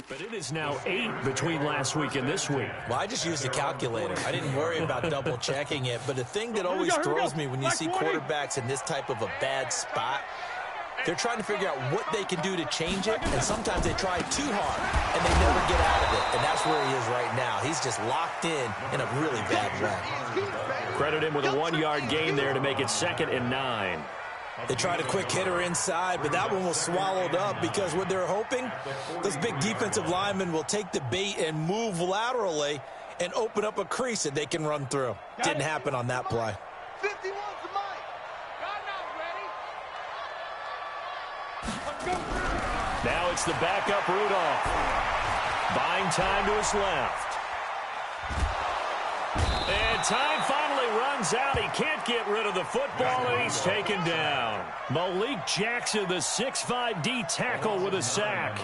But it is now 8 between last week and this week. Well, I just used a calculator. I didn't worry about double-checking it. But the thing that always throws me when you see quarterbacks in this type of a bad spot, they're trying to figure out what they can do to change it, and sometimes they try too hard, and they never get out of it. And that's where he is right now. He's just locked in a really bad way. Credit him with a 1-yard gain there to make it 2nd and 9. They tried a quick hitter inside, but that one was swallowed up because what they're hoping, those big defensive linemen will take the bait and move laterally and open up a crease that they can run through. Didn't happen on that play. 51's the mic. Now it's the backup Rudolph. Buying time to his left. And time finally runs out. He can't get rid of the football, and he's taken down. Malik Jackson, the 6'5" D tackle with a sack.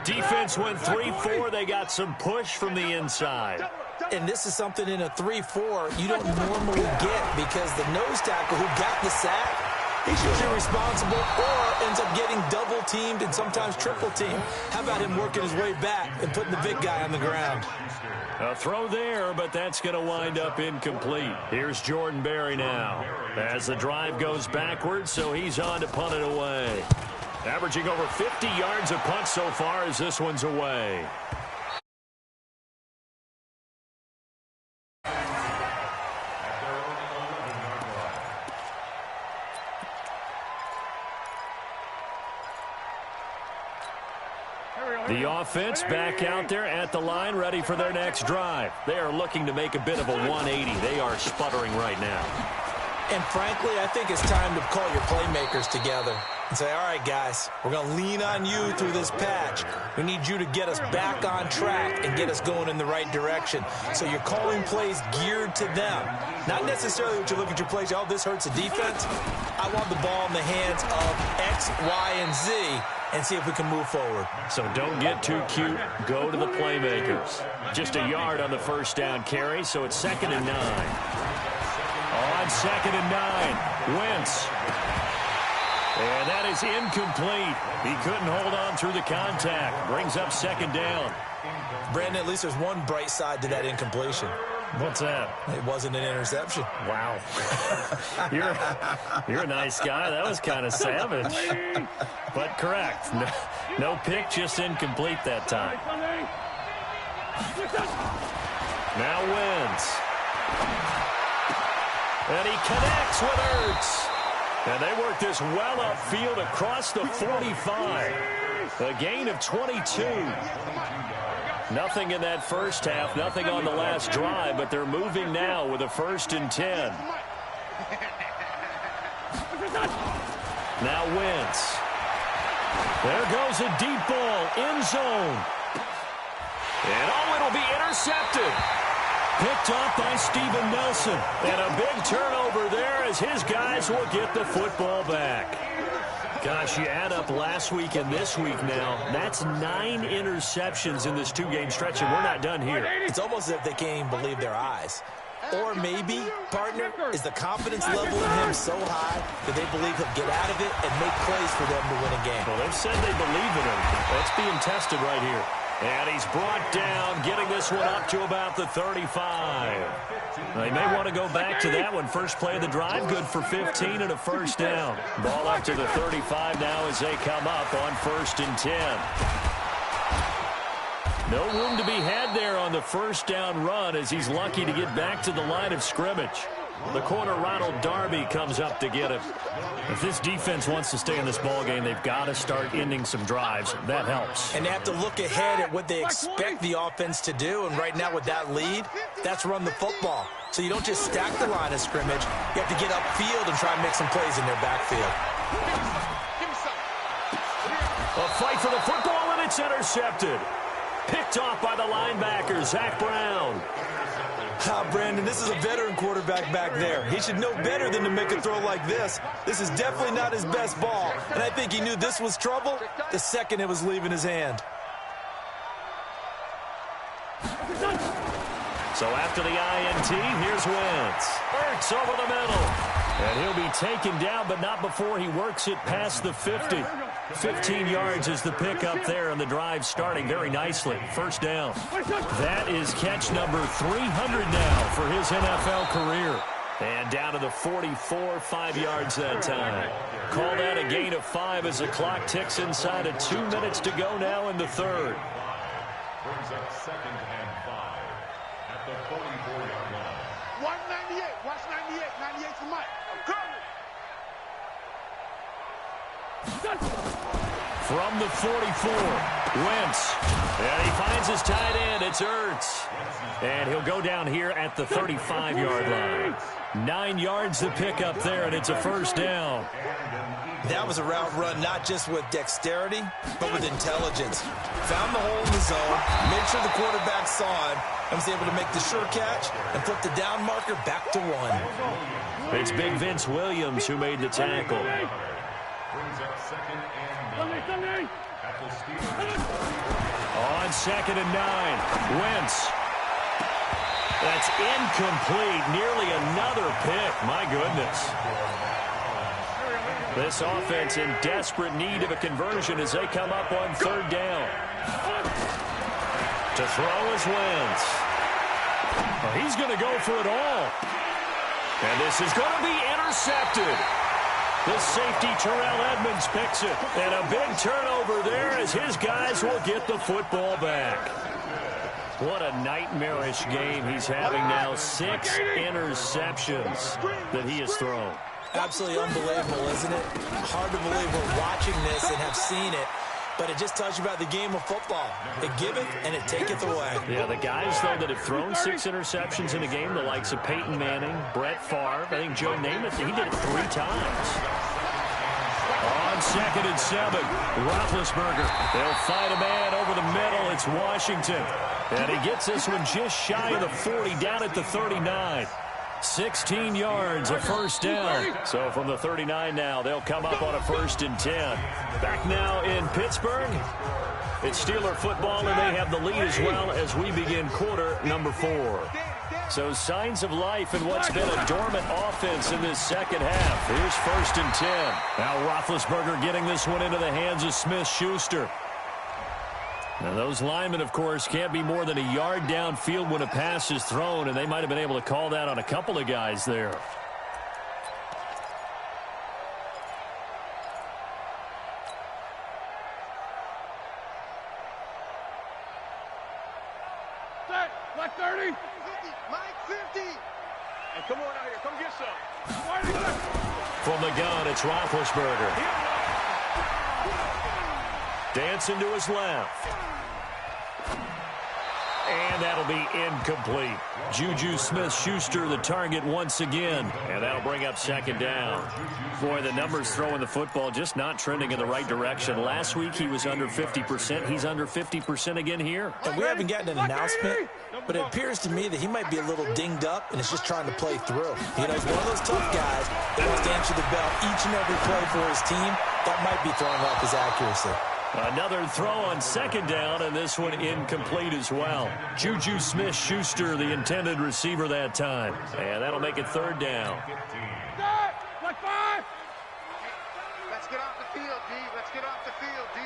Defense went 3-4. They got some push from the inside. And this is something in a 3-4 you don't normally get because the nose tackle who got the sack, he's usually responsible or ends up getting double-teamed and sometimes triple-teamed. How about him working his way back and putting the big guy on the ground? A throw there, but that's going to wind up incomplete. Here's Jordan Berry now as the drive goes backwards, so he's on to punt it away. Averaging over 50 yards a punt so far as this one's away. The offense back out there at the line, ready for their next drive. They are looking to make a bit of a 180. They are sputtering right now. And frankly, I think it's time to call your playmakers together and say, all right, guys, we're going to lean on you through this patch. We need you to get us back on track and get us going in the right direction. So you're calling plays geared to them. Not necessarily what you look at your plays, oh, this hurts the defense. I want the ball in the hands of X, Y, and Z and see if we can move forward. So don't get too cute. Go to the playmakers. Just a yard on the first down carry, so it's 2nd and 9. On 2nd and 9, Wentz. And that is incomplete. He couldn't hold on through the contact. Brings up 2nd down. Brandon, at least there's one bright side to that incompletion. What's that? It wasn't an interception. Wow. You're a nice guy. That was kind of savage. But correct. No pick, just incomplete that time. Now Wentz. And he connects with Ertz. And they work this well upfield across the 45. A gain of 22. Nothing in that first half, nothing on the last drive, but they're moving now with a 1st and 10. Now Wentz. There goes a deep ball, end zone. And oh, it'll be intercepted. Picked off by Steven Nelson. And a big turnover there as his guys will get the football back. Gosh, you add up last week and this week now, that's 9 interceptions in this 2-game stretch, and we're not done here. It's almost as if they can't even believe their eyes. Or maybe, partner, is the confidence level in him so high that they believe he'll get out of it and make plays for them to win a game. Well, they've said they believe in him. That's being tested right here. And he's brought down, getting this one up to about the 35. They may want to go back to that one. First play of the drive, good for 15 and a 1st down. Ball up to the 35 now as they come up on 1st and 10. No room to be had there on the 1st down run as he's lucky to get back to the line of scrimmage. The corner, Ronald Darby, comes up to get it. If this defense wants to stay in this ballgame, they've got to start ending some drives. That helps. And they have to look ahead at what they expect the offense to do. And right now with that lead, that's run the football. So you don't just stack the line of scrimmage. You have to get upfield and try and make some plays in their backfield. A fight for the football, and it's intercepted. Picked off by the linebacker, Zach Brown. Brandon, this is a veteran quarterback back there. He should know better than to make a throw like this. This is definitely not his best ball, and I think he knew this was trouble the second it was leaving his hand. So after the INT, here's Wentz. Ertz over the middle. And he'll be taken down, but not before he works it past the 50. 15 yards is the pickup there, and the drive starting very nicely. First down. That is catch number 300 now for his NFL career. And down to the 44, 5 yards that time. Call that a gain of 5 as the clock ticks inside of 2 minutes to go now in the third. Brings up 2nd and 5 at the 44-yard line. 198. Watch 98. 98 for Mike. I'm coming. From the 44, Wentz. And he finds his tight end. It's Ertz. And he'll go down here at the 35-yard line. 9 yards to pick up there, and it's a first down. That was a route run not just with dexterity, but with intelligence. Found the hole in the zone, made sure the quarterback saw him, and was able to make the sure catch and flip the down marker back to 1. It's big Vince Williams who made the tackle. Brings up 2nd and 9 at the Steelers. On 2nd and 9, Wentz. That's incomplete. Nearly another pick. My goodness. This offense in desperate need of a conversion as they come up on 3rd down. To throw is Wentz. Well, he's going to go for it all. And this is going to be intercepted. The safety, Terrell Edmonds, picks it. And a big turnover there as his guys will get the football back. What a nightmarish game he's having now. 6 interceptions that he has thrown. Absolutely unbelievable, isn't it? Hard to believe we're watching this and have seen it. But it just tells you about the game of football. It giveth and it taketh away. Yeah, the guys, though, that have thrown 6 interceptions in a game, the likes of Peyton Manning, Brett Favre, I think Joe Namath, he did it 3 times. On 2nd and 7, Roethlisberger. They'll find a man over the middle. It's Washington. And he gets this one just shy of the 40, down at the 39. 16 yards, a first down. So from the 39 now, they'll come up on a 1st and 10. Back now in Pittsburgh. It's Steeler football, and they have the lead as well as we begin quarter number 4. So signs of life in what's been a dormant offense in this second half. Here's 1st and 10. Now Roethlisberger getting this one into the hands of Smith-Schuster. Now those linemen, of course, can't be more than a yard downfield when a pass is thrown, and they might have been able to call that on a couple of guys there. Black 30. 50. Mike 50. And come on out here. Come get some. From the gun, it's Roethlisberger. Dancing to his left. And that'll be incomplete. Juju Smith-Schuster the target once again. And that'll bring up 2nd down. Boy, the numbers throwing the football just not trending in the right direction. Last week he was under 50%. He's under 50% again here. And we haven't gotten an announcement, but it appears to me that he might be a little dinged up and is just trying to play through. You know, he's one of those tough guys that wants to answer the bell each and every play for his team. That might be throwing off his accuracy. Another throw on 2nd down, and this one incomplete as well. Juju Smith-Schuster, the intended receiver that time. And that'll make it 3rd down. Black 5. Let's get off the field, D. Let's get off the field, D.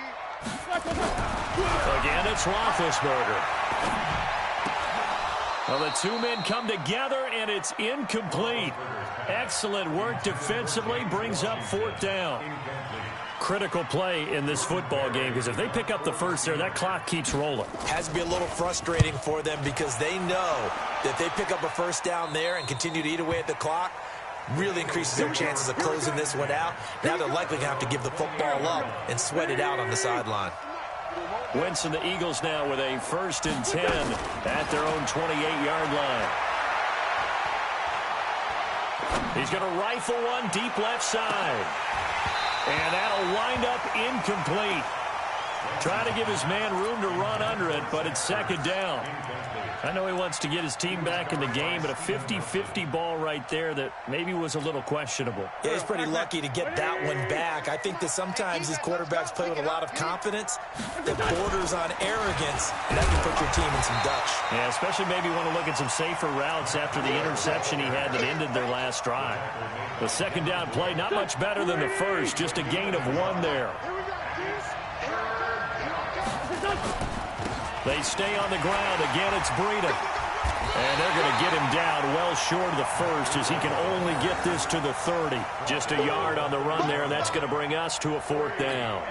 Again, it's Roethlisberger. Well, the 2 men come together, and it's incomplete. Excellent work defensively, brings up 4th down. Critical play in this football game, because if they pick up the first there, that clock keeps rolling. Has to be a little frustrating for them because they know that they pick up a first down there and continue to eat away at the clock, really increases their chances of closing this one out. Now they're likely going to have to give the football up and sweat it out on the sideline. Wentz and the Eagles now with a 1st and 10 at their own 28-yard line. He's going to rifle one deep left side. And that'll wind up incomplete. Trying to give his man room to run under it, but it's 2nd down. I know he wants to get his team back in the game, but a 50-50 ball right there that maybe was a little questionable. Yeah, he's pretty lucky to get that one back. I think that sometimes these quarterbacks play with a lot of confidence that borders on arrogance, and that can put your team in some dutch. Yeah, especially maybe want to look at some safer routes after the interception he had that ended their last drive. The 2nd down play, not much better than the first, just a gain of 1 there. They stay on the ground. Again, it's Breida. And they're going to get him down well short of the first as he can only get this to the 30. Just a yard on the run there, and that's going to bring us to a 4th down.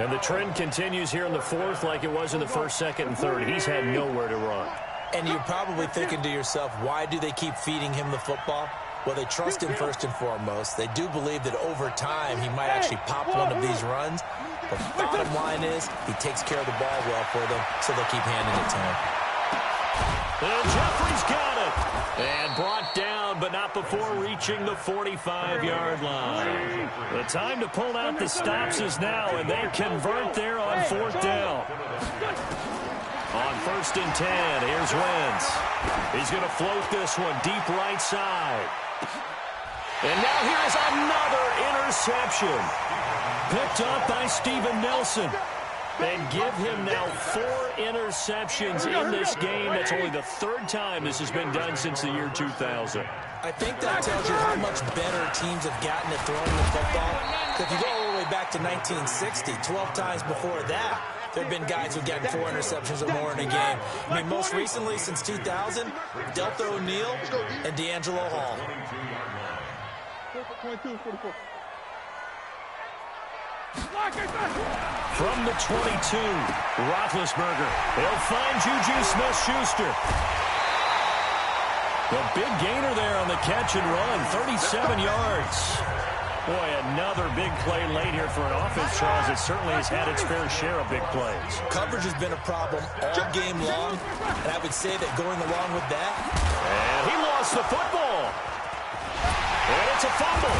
And the trend continues here in the 4th like it was in the 1st, 2nd, and 3rd. He's had nowhere to run. And you're probably thinking to yourself, why do they keep feeding him the football? Well, they trust him first and foremost. They do believe that over time he might actually pop one of these runs. But the bottom line is he takes care of the ball well for them, so they'll keep handing it to him. And Jeffrey's got it. And brought down, but not before reaching the 45-yard line. The time to pull out the stops is now, and they convert there on 4th down. On 1st and 10, here's Wentz. He's going to float this one deep right side. And now here's another interception. Picked up by Steven Nelson. And give him now 4 interceptions in this game. That's only the 3rd time this has been done since the year 2000. I think that tells you how much better teams have gotten at throwing the football. If you go all the way back to 1960, 12 times before that, there have been guys who've gotten 4 interceptions or more in a game. I mean, most recently, since 2000, Delta O'Neal and D'Angelo Hall. 22, 44. From the 22, Roethlisberger. He'll find Juju Smith-Schuster. The big gainer there on the catch and run, 37 yards. Boy, another big play late here for an offense, Charles. It certainly has had its fair share of big plays. Coverage has been a problem all game long, and I would say that going along with that. And he lost the football. And it's a fumble.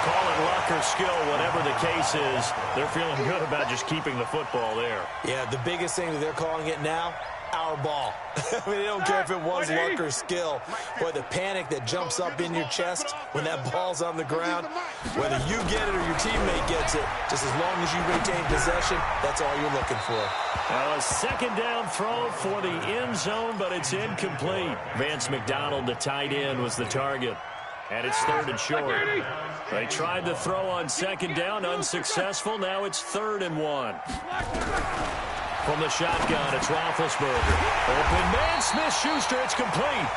Call it luck or skill, whatever the case is, they're feeling good about just keeping the football there. Yeah, the biggest thing that they're calling it now, our ball. I mean, they don't care if it was luck or skill. Boy, the panic that jumps up in your chest when that ball's on the ground, whether you get it or your teammate gets it, just as long as you retain possession, that's all you're looking for. Now a 2nd down throw for the end zone, but it's incomplete. Vance McDonald, the tight end, was the target. And it's 3rd and short. They tried the throw on 2nd down, unsuccessful. Now it's 3rd and 1. From the shotgun, it's Roethlisberger. Open man, Smith-Schuster, it's complete.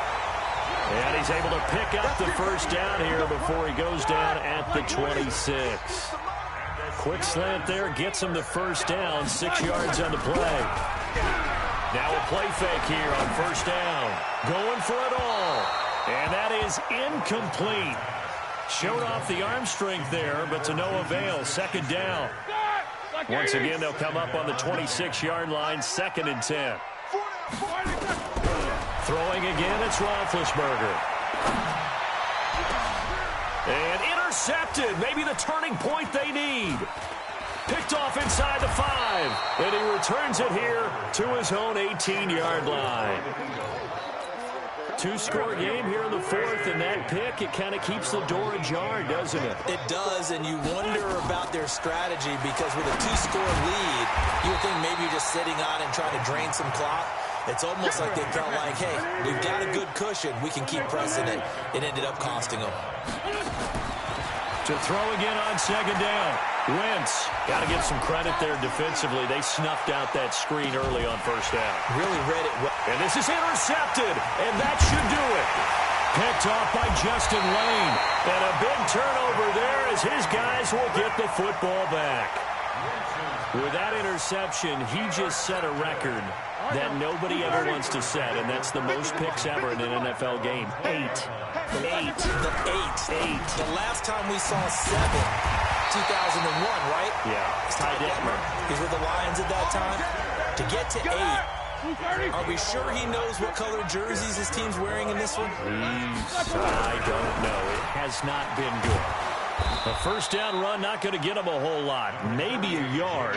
And he's able to pick up the 1st down here before he goes down at the 26. Quick slant there, gets him the 1st down, 6 yards on the play. Now a play fake here on 1st down. Going for it all. And that is incomplete. Showed off the arm strength there, but to no avail. 2nd down. Once again, they'll come up on the 26-yard line, 2nd and 10. Throwing again, it's Roethlisberger. And intercepted. Maybe the turning point they need. Picked off inside the 5. And he returns it here to his own 18-yard line. 2-score game here in the 4th, and that pick, it kind of keeps the door ajar, doesn't it? It does, and you wonder about their strategy because with a 2-score lead, you would think maybe you're just sitting on and trying to drain some clock. It's almost like they felt like, hey, we've got a good cushion. We can keep pressing it. It ended up costing them. To throw again on 2nd down. Wentz. Got to give some credit there defensively. They snuffed out that screen early on 1st down. Really read it well. And this is intercepted, and that should do it. Picked off by Justin Lane. And a big turnover there as his guys will get the football back. With that interception, he just set a record that nobody ever wants to set, and that's the most picks ever in an NFL game. 8. The last time we saw 7, 2001, right? Yeah. Ty Detmer. He's with the Lions at that time. To get to 8, are we sure he knows what color jerseys his team's wearing in this one? I don't know. It has not been good. A 1st down run, not going to get him a whole lot. Maybe a yard.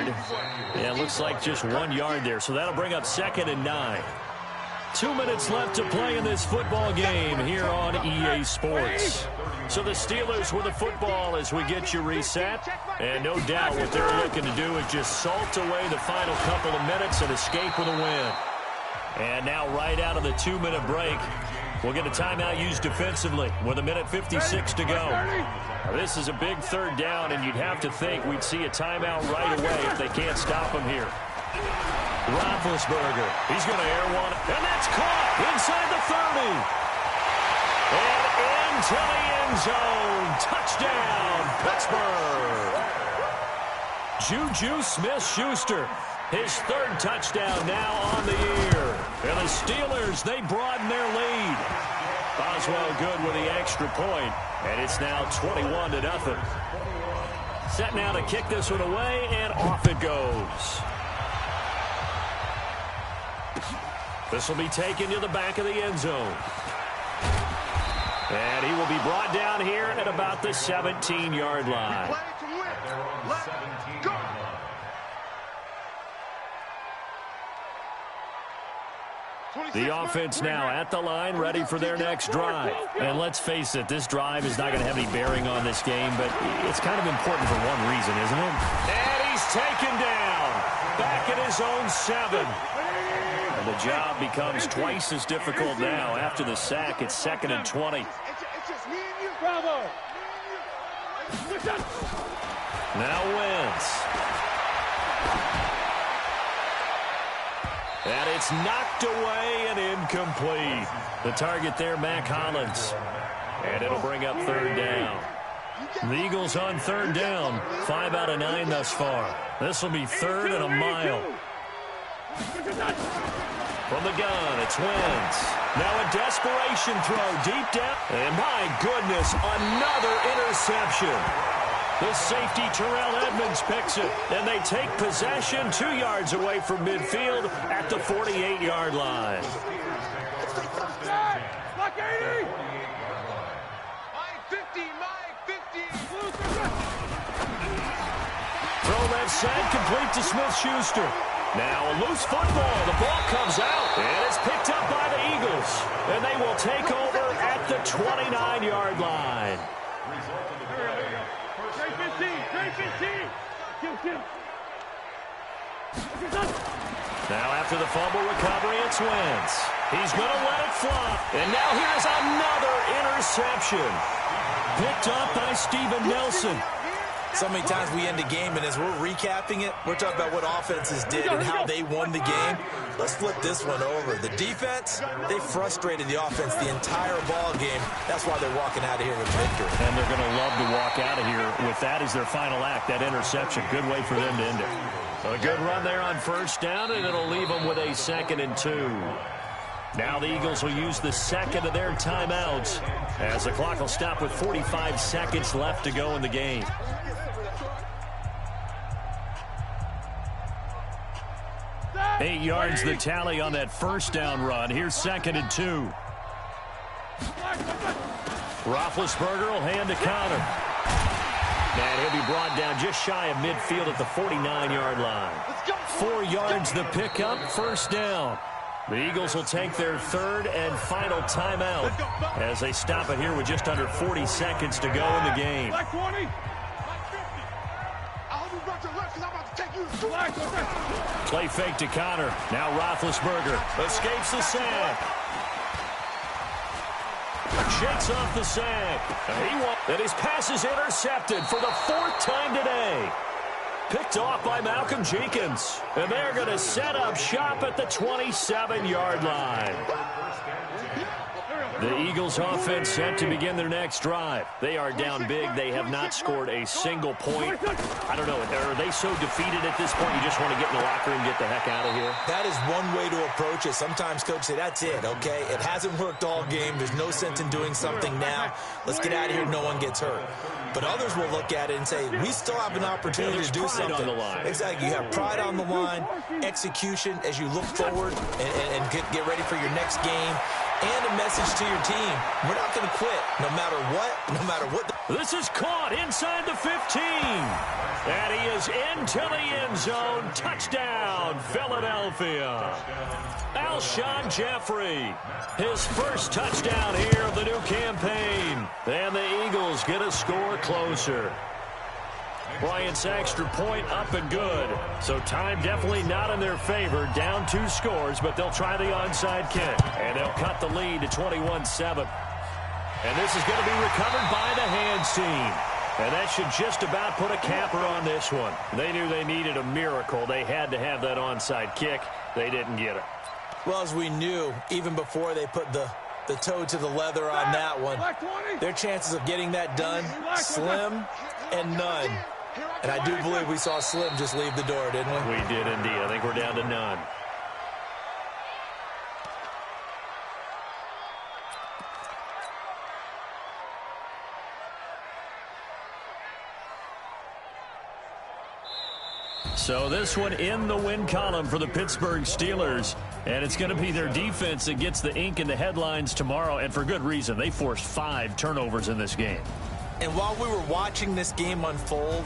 Yeah, it looks like just 1 yard there. So that'll bring up 2nd and 9. 2 minutes left to play in this football game here on EA Sports. So the Steelers with the football as we get you reset. And no doubt what they're looking to do is just salt away the final couple of minutes and escape with a win. And now right out of the 2-minute break, We'll get a timeout used defensively with 1:56 to go. Now, this is a big third down, and you'd have to think we'd see a timeout right away if they can't stop him here. Roethlisberger, he's going to air one, and that's caught inside the 30. And into the end zone. Touchdown, Pittsburgh. Juju Smith-Schuster, his third touchdown now on the year. And the Steelers, they broaden their lead. Boswell good with the extra point, and it's now 21-0. Set now to kick this one away, and off it goes. This will be taken to the back of the end zone. And he will be brought down here at about the 17-yard line. The offense now at the line, ready for their next drive. And let's face it, this drive is not going to have any bearing on this game, but it's kind of important for one reason, isn't it? And he's taken down, back at his own 7. And the job becomes twice as difficult now. After the sack, it's 2nd and 20. Now Wentz. And it's knocked away and incomplete. The target there, Mac Hollins. And it'll bring up third down. The Eagles on third down. 5 out of 9 thus far. This will be 3rd and a mile. From the gun, it's Wentz. Now a desperation throw deep down. And my goodness, another interception. The safety, Terrell Edmonds, picks it, and they take possession 2 yards away from midfield at the 48-yard line. Throw left side, complete to Smith-Schuster. Now a loose football. The ball comes out, and it's picked up by the Eagles. And they will take over at the 29-yard line. Now after the fumble recovery, it's Wentz. He's going to let it fly. And now here's another interception. Picked up by Steven Nelson. So many times we end a game, and as we're recapping it, we're talking about what offenses did and how they won the game. Let's flip this one over. The defense, they frustrated the offense the entire ball game. That's why they're walking out of here with victory. And they're going to love to walk out of here with that as their final act, that interception. Good way for them to end it. So a good run there on first down, and it'll leave them with a 2nd and 2. Now the Eagles will use the second of their timeouts as the clock will stop with 45 seconds left to go in the game. Eight yards the tally on that first down run. Here's 2nd and 2. Roethlisberger will hand to Connor. And he'll be brought down just shy of midfield at the 49-yard line. 4 yards the pickup, first down. The Eagles will take their third and final timeout as they stop it here with just under 40 seconds to go in the game. Play fake to Connor. Now Roethlisberger escapes the sack. Shakes off the sack. And his pass is intercepted for the 4th time today. Picked off by Malcolm Jenkins. And they're going to set up shop at the 27-yard line. The Eagles offense set to begin their next drive. They are down big. They have not scored a single point. I don't know. Are they so defeated at this point you just want to get in the locker room and get the heck out of here? That is one way to approach it. Sometimes coaches say, that's it, okay? It hasn't worked all game. There's no sense in doing something now. Let's get out of here. No one gets hurt. But others will look at it and say, we still have an opportunity to do something. On the line. Exactly. You have pride on the line, execution as you look forward and get ready for your next game. And a message to your team. We're not going to quit no matter what. This is caught inside the 15. And he is into the end zone. Touchdown, Philadelphia. Alshon Jeffrey, his first touchdown here of the new campaign. And the Eagles get a score closer. Bryant's extra point up and good. So time definitely not in their favor. Down 2 scores, but they'll try the onside kick. And they'll cut the lead to 21-7. And this is going to be recovered by the hands team. And that should just about put a capper on this one. They knew they needed a miracle. They had to have that onside kick. They didn't get it. Well, as we knew, even before they put the toe to the leather on that one, their chances of getting that done, slim and none. And I do believe we saw Slim just leave the door, didn't we? We did indeed. I think we're down to none. So this one in the win column for the Pittsburgh Steelers. And it's going to be their defense that gets the ink in the headlines tomorrow, and for good reason. They forced 5 turnovers in this game. And while we were watching this game unfold,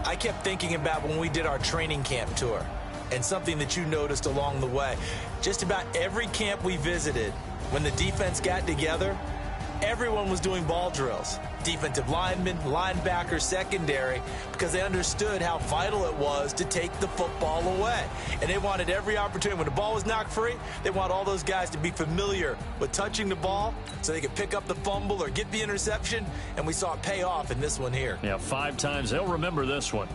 I kept thinking about when we did our training camp tour and something that you noticed along the way. Just about every camp we visited, when the defense got together, everyone was doing ball drills. Defensive linemen, linebackers, secondary, because they understood how vital it was to take the football away. And they wanted every opportunity. When the ball was knocked free, they want all those guys to be familiar with touching the ball so they could pick up the fumble or get the interception. And we saw it pay off in this one here. Yeah, 5 times. They'll remember this one.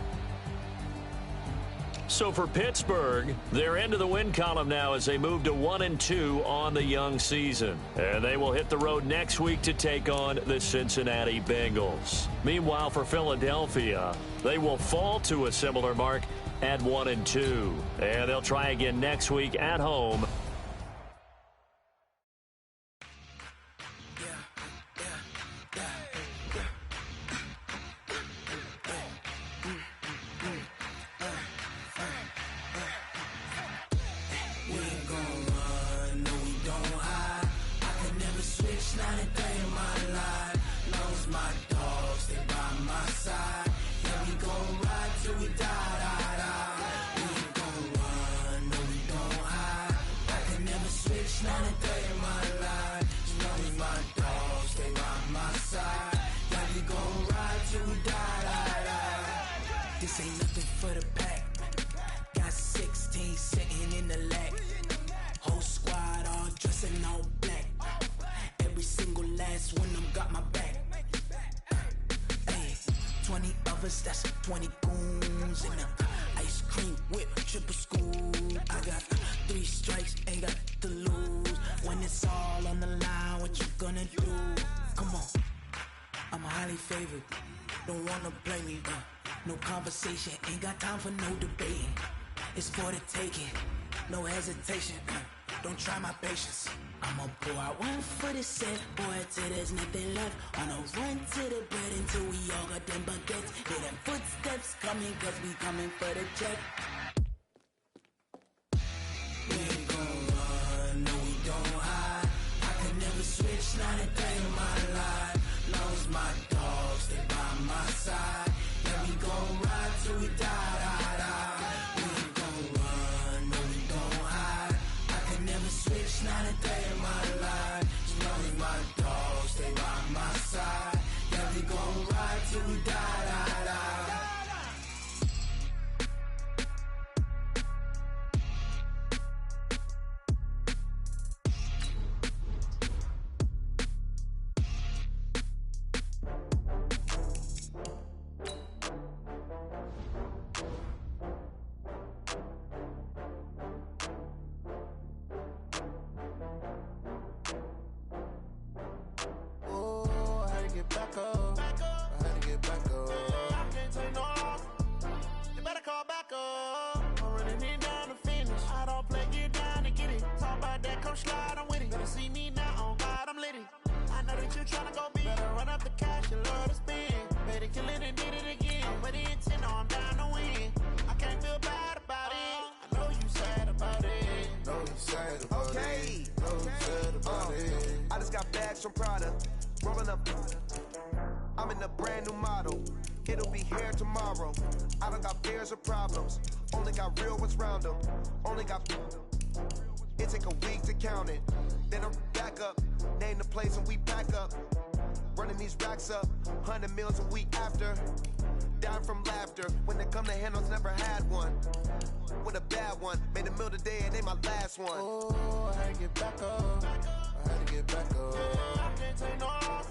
So for Pittsburgh, they're into the win column now as they move to 1-2 on the young season. And they will hit the road next week to take on the Cincinnati Bengals. Meanwhile, for Philadelphia, they will fall to a similar mark at 1-2. And they'll try again next week at home. This ain't nothing for the pack. Got 16 sitting in the lag. Whole squad all dressing all black. Every single last one of them got my back. Hey, 20 of us, that's 20 goons in the ice cream whip, triple scoop. I got 3 strikes, ain't got to lose. When it's all on the line, what you gonna do? Come on, I'm highly favored. Don't wanna play me, no conversation, ain't got time for no debating. It's for the taking, no hesitation. Don't try my patience. I'ma pour out one for the set, boy, till there's nothing left. On a run to the bread until we all got them baguettes. Hear them footsteps coming, cause we coming for the check. We ain't gon' run, no we don't hide. I could never switch, not a day in my life. Long as my dogs stay by my side. Yeah, we gon' ride till we die. We ain't gon' run, no we don't hide. I could never switch, not a day in my life. As long as my dogs stay by my side. Yeah, we gon' ride till we die. Slide, I'm with it. Better see me now, on God, I'm litty. I know that you tryna go big. Better run up the cash, you love to spend. Better kill it and did it again. I'm with the intent, no, I'm down to win. I can't feel bad about it. I know you sad about it. Know you sad about it. Know you sad about it. I just got bags from Prada. Rolling up. I'm in a brand new model. It'll be here tomorrow. I don't got fears or problems. Only got real ones round them. Only got... It take a week to count it. Then I'm back up. Name the place and we pack up. Running these racks up. 100 meals a week after. Dying from laughter. When they come to handles, never had one. With a bad one. Made a meal today and they my last one. Oh, I had to get back up. I had to get back up. I can't take no loss.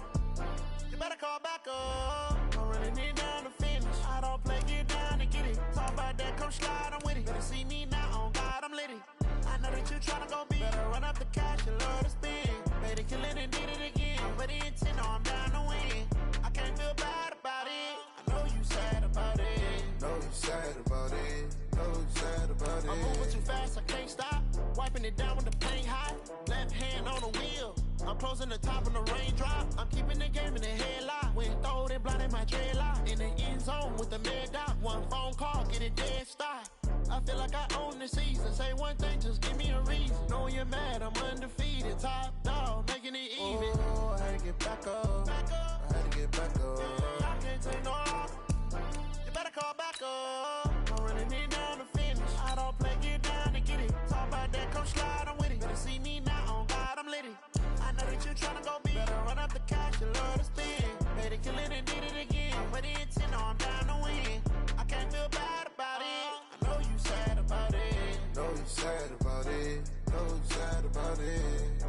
You better call back up. I'm really need down to finish. I don't play, get down and get it. Talk about that, come slide, I'm with it. Better see me now, on God, I'm litty. I know that you tryna go big. Better run up the cash, you love to spin. Made it, kill it, and did it again. But the intent, no, I'm down to win. I can't feel bad about it. I know you sad about it. Know you sad about it. Know you sad about it. I'm moving too fast, I can't stop. Wiping it down with the paint hot. Left hand on the wheel. I'm closing the top on the raindrop. I'm keeping the game in the headlock. When throwed and blinded my dreadlock. In the end zone with the mad dot. One phone call, get it dead stop. I feel like I own the season. Say one thing, just give me a reason. Knowing you're mad, I'm undefeated. Top dog, making it even. Oh, I had to get back up. I had to get back up. I can't take no loss. You better call back up. I'm running it down to finish. I don't play, get down to get it. Talk about that, come slide, I'm with it. Better see me now, on God, I'm litty. I know that you tryna go big. Better run up the cash, you love to spin. Made it, kill it, and did it again. But the intent, no, I'm down to win. I can't feel bad about it. I know you sad about it. Know you sad about it. Know you sad about it.